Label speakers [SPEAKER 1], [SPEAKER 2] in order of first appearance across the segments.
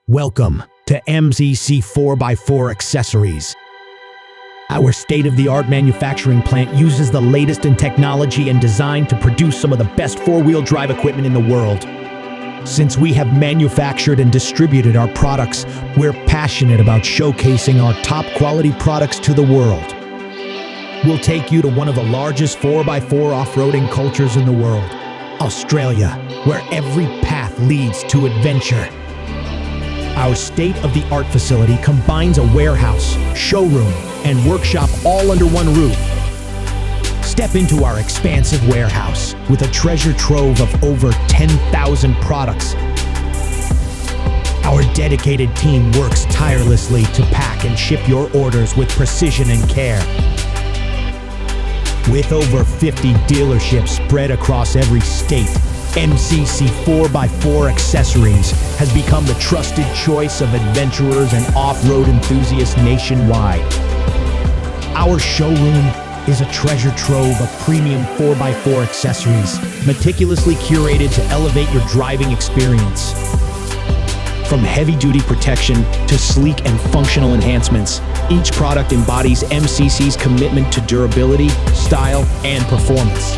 [SPEAKER 1] Welcome to MCC 4x4 Accessories. Our state-of-the-art manufacturing plant uses the latest in technology and design to produce some of the best four-wheel drive equipment in the world. Since we have manufactured and distributed our products, we're passionate about showcasing our top-quality products to the world. We'll take you to one of the largest 4x4 off-roading cultures in the world, Australia, where every path leads to adventure. Our state-of-the-art facility combines a warehouse, showroom, and workshop all under one roof. Step into our expansive warehouse with a treasure trove of over 10,000 products. Our dedicated team works tirelessly to pack and ship your orders with precision and care. With over 50 dealerships spread across every state, MCC 4x4 Accessories has become the trusted choice of adventurers and off-road enthusiasts nationwide. Our showroom is a treasure trove of premium 4x4 accessories, meticulously curated to elevate your driving experience. From heavy-duty protection to sleek and functional enhancements, each product embodies MCC's commitment to durability, style, and performance.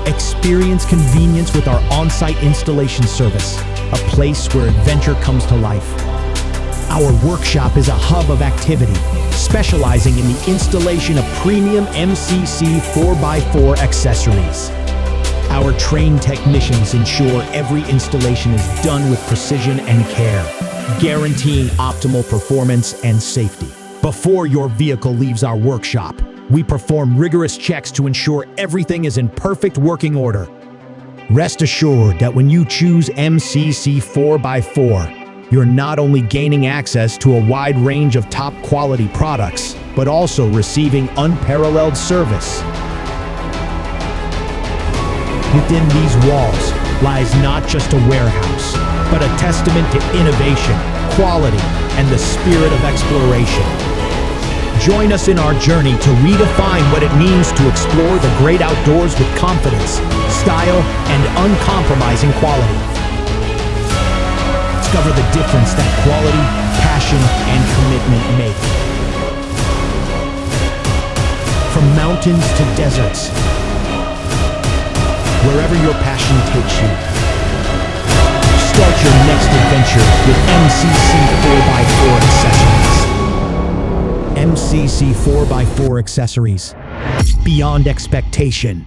[SPEAKER 1] Experience convenience with our on-site installation service, a place where adventure comes to life. Our workshop is a hub of activity, specializing in the installation of premium MCC 4x4 accessories. Our trained technicians ensure every installation is done with precision and care, guaranteeing optimal performance and safety. Before your vehicle leaves our workshop, we perform rigorous checks to ensure everything is in perfect working order. Rest assured that when you choose MCC 4x4, you're not only gaining access to a wide range of top-quality products, but also receiving unparalleled service. Within these walls lies not just a warehouse, but a testament to innovation, quality, and the spirit of exploration. Join us in our journey to redefine what it means to explore the great outdoors with confidence, style, and uncompromising quality. Discover the difference that quality, passion, and commitment make. From mountains to deserts, wherever your passion takes you, start your next adventure with MCC 4x4 Accessories. MCC 4x4 Accessories. Beyond expectation.